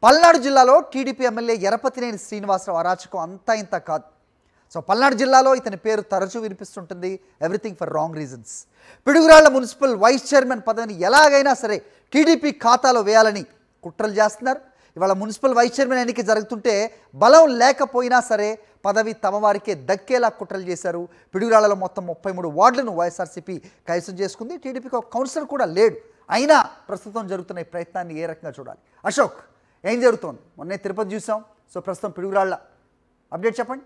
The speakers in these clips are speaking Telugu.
పల్నాడు జిల్లాలో టీడీపీ ఎమ్మెల్యే ఎరపతినేని శ్రీనివాసరావు అరాచకం అంతా ఇంత కాదు. సో పల్నాడు జిల్లాలో ఇతని పేరు తరచూ వినిపిస్తుంటుంది. Everything for wrong reasons. Piduguralla municipal vice chairman పదవిని ఎలాగైనా సరే టీడీపీ ఖాతాలో వేయాలని కుట్రలు చేస్తున్నారు. ఇవాళ మున్సిపల్ వైస్ చైర్మన్ ఎన్నిక జరుగుతుంటే బలం లేకపోయినా సరే పదవి తమ వారికే దక్కేలా కుట్రలు చేశారు. పిడుగురాళ్లలో మొత్తం 33 వార్డులను వైఎస్ఆర్సీపీ కైవసం చేసుకుంది. టీడీపీకి ఒక కౌన్సిలర్ కూడా లేడు. అయినా ప్రస్తుతం జరుగుతున్న ఈ ప్రయత్నాన్ని ఏ రకంగా చూడాలి? అశోక్, ఏం జరుగుతోంది? మొన్నే తిరుపతి చూసాం. సో ప్రస్తుతం పిడుగురాళ్ల అప్డేట్ చెప్పండి.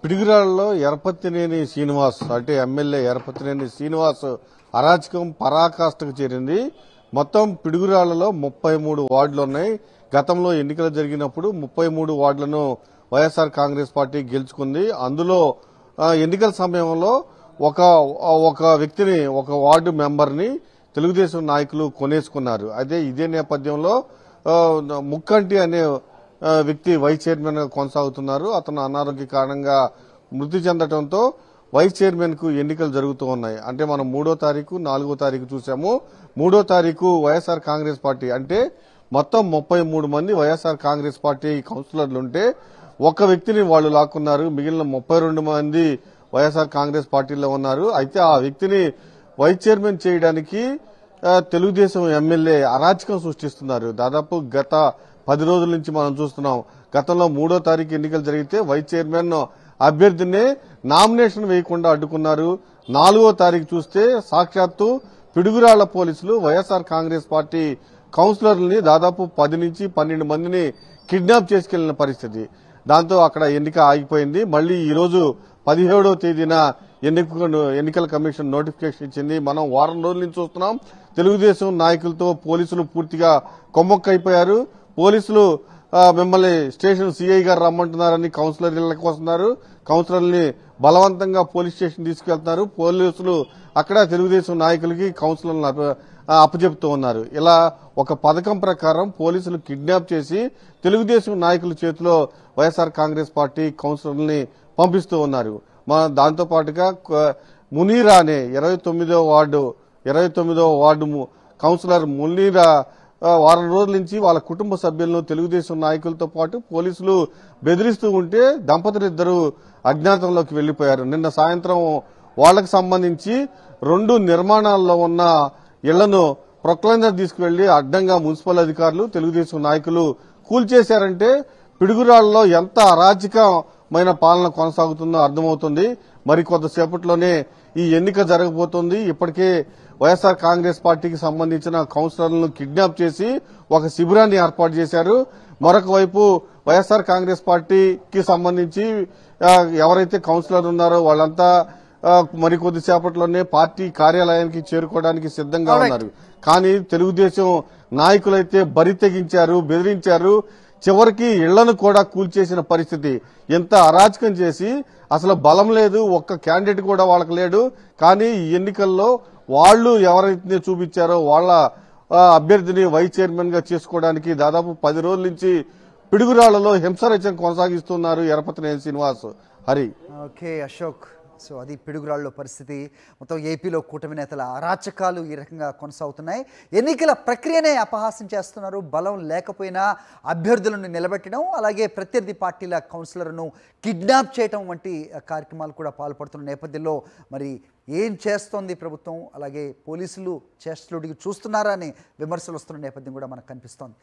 పిడుగురాళ్లలో ఎరపతినేని శ్రీనివాస్ అంటే ఎమ్మెల్యే ఎరపతినేని శ్రీనివాస్ అరాచకం పరాకాష్ఠకు చేరింది. మొత్తం పిడుగురాళ్లలో 33 వార్డులు ఉన్నాయి. గతంలో ఎన్నికలు జరిగినప్పుడు 33 వార్డులను వైఎస్ఆర్ కాంగ్రెస్ పార్టీ గెలుచుకుంది. అందులో ఎన్నికల సమయంలో ఒక వ్యక్తిని, ఒక వార్డు మెంబర్ని తెలుగుదేశం నాయకులు కొనేసుకున్నారు. ఇదే నేపథ్యంలో ముక్కంటి అనే వ్యక్తి వైస్ చైర్మన్ గా కొనసాగుతున్నారు. అతను అనారోగ్య కారణంగా మృతి చెందడంతో వైస్ చైర్మన్ కు ఎన్నికలు జరుగుతూ ఉన్నాయి. అంటే మనం 3వ తారీఖు 4వ తారీఖు చూసాము. 3వ తారీఖు వైఎస్ఆర్ కాంగ్రెస్ పార్టీ అంటే మొత్తం 33 మంది వైఎస్ఆర్ కాంగ్రెస్ పార్టీ కౌన్సిలర్లుంటే ఒక వ్యక్తిని వాళ్ళు లాక్కున్నారు. మిగిలిన 32 మంది వైఎస్ఆర్ కాంగ్రెస్ పార్టీలో ఉన్నారు. అయితే ఆ వ్యక్తిని వైస్ చైర్మన్ చేయడానికి తెలుగుదేశం ఎమ్మెల్యే అరాచకం సృష్టిస్తున్నారు. దాదాపు గత 10 రోజుల నుంచి మనం చూస్తున్నాం. గతంలో 3వ తారీఖు ఎన్నికలు జరిగితే వైస్ చైర్మన్ అభ్యర్థిని నామినేషన్ వేయకుండా అడ్డుకున్నారు. 4వ తారీఖు చూస్తే సాక్షాత్తు పిడుగురాళ్ల పోలీసులు వైఎస్ఆర్ కాంగ్రెస్ పార్టీ కౌన్సిలర్లని దాదాపు 10 నుంచి 12 మందిని కిడ్నాప్ చేసుకెళ్లిన పరిస్థితి. దాంతో అక్కడ ఎన్నిక ఆగిపోయింది. మళ్లీ ఈ రోజు 17వ తేదీన ఎన్నికల కమిషన్ నోటిఫికేషన్ ఇచ్చింది. మనం వారం రోజుల నుంచి చూస్తున్నాం. తెలుగుదేశం నాయకులతో పోలీసులు పూర్తిగా కొమ్మక్కైపోయారు. పోలీసులు మిమ్మల్ని స్టేషన్ సిఐ గారు రమ్మంటున్నారని కౌన్సిలర్ ఇళ్లకు వస్తున్నారు. కౌన్సిలర్ని బలవంతంగా పోలీస్ స్టేషన్ తీసుకెళ్తున్నారు. పోలీసులు అక్కడ తెలుగుదేశం నాయకులకి కౌన్సిలర్లను అప్పచెప్తూ ఉన్నారు. ఇలా ఒక పథకం ప్రకారం పోలీసులు కిడ్నాప్ చేసి తెలుగుదేశం నాయకుల చేతిలో వైఎస్ఆర్ కాంగ్రెస్ పార్టీ కౌన్సిలర్ని పంపిస్తూ ఉన్నారు. దాంతో పాటుగా మునీరా అనే 29వ వార్డు కౌన్సిలర్ మునీరా వారం రోజుల నుంచి వాళ్ళ కుటుంబ సభ్యులను తెలుగుదేశం నాయకులతో పాటు పోలీసులు బెదిరిస్తూ ఉంటే దంపతులిద్దరూ అజ్ఞాతంలోకి వెళ్లిపోయారు. నిన్న సాయంత్రం వాళ్లకు సంబంధించి 2 నిర్మాణాల్లో ఉన్న ఇళ్లను ప్రొక్లైనర్ తీసుకువెళ్లి అడ్డంగా మున్సిపల్ అధికారులు తెలుగుదేశం నాయకులు కూల్చేశారంటే పిడుగురాళ్లలో ఎంత అరాచకమైన పాలన కొనసాగుతుందో అర్థమవుతుంది. మరి కొంతసేపట్లోనే ఈ ఎన్నిక జరగబోతోంది. ఇప్పటికే వైఎస్ఆర్ కాంగ్రెస్ పార్టీకి సంబంధించిన కౌన్సిలర్లను కిడ్నాప్ చేసి ఒక శిబిరాన్ని ఏర్పాటు చేశారు. మరొక వైపు వైఎస్ఆర్ కాంగ్రెస్ పార్టీకి సంబంధించి ఎవరైతే కౌన్సిలర్ ఉన్నారో వాళ్ళంతా మరికొద్ది సేపట్లోనే పార్టీ కార్యాలయానికి చేరుకోవడానికి సిద్ధంగా ఉన్నారు. కానీ తెలుగుదేశం నాయకులైతే బరి తెగించారు, బెదిరించారు. చివరికి ఇళ్లను కూడా కూల్చేసిన పరిస్థితి. ఎంత అరాచకం చేసి అసలు బలం లేదు, ఒక్క క్యాండిడేట్ కూడా వాళ్ళకి లేడు. కానీ ఈ ఎన్నికల్లో వాళ్ళు ఎవరైతే చూపించారో వాళ్ళ అభ్యర్థిని వైస్ చైర్మన్ గా చేసుకోవడానికి దాదాపు 10 రోజుల నుంచి పిడుగురాళ్లలో హింసరచన కొనసాగిస్తున్నారు ఎరపతినేని శ్రీనివాస్. హరి. ఓకే అశోక్, సో అది పిడుగురాళ్ల పరిస్థితి. మొత్తం ఏపీలో కూటమి నేతల అరాచకాలు ఈ రకంగా కొనసాగుతున్నాయి. ఎన్నికల ప్రక్రియనే అపహాస్యం చేస్తున్నారు. బలం లేకపోయినా అభ్యర్థులను నిలబెట్టడం, అలాగే ప్రత్యర్థి పార్టీల కౌన్సిలర్ను కిడ్నాప్ చేయడం వంటి కార్యక్రమాలు కూడా పాల్పడుతున్న నేపథ్యంలో మరి ఏం చేస్తోంది ప్రభుత్వం, అలాగే పోలీసులు చేష్టలుడికి చూస్తున్నారా అనే విమర్శలు వస్తున్న నేపథ్యం కూడా మనకు కనిపిస్తోంది.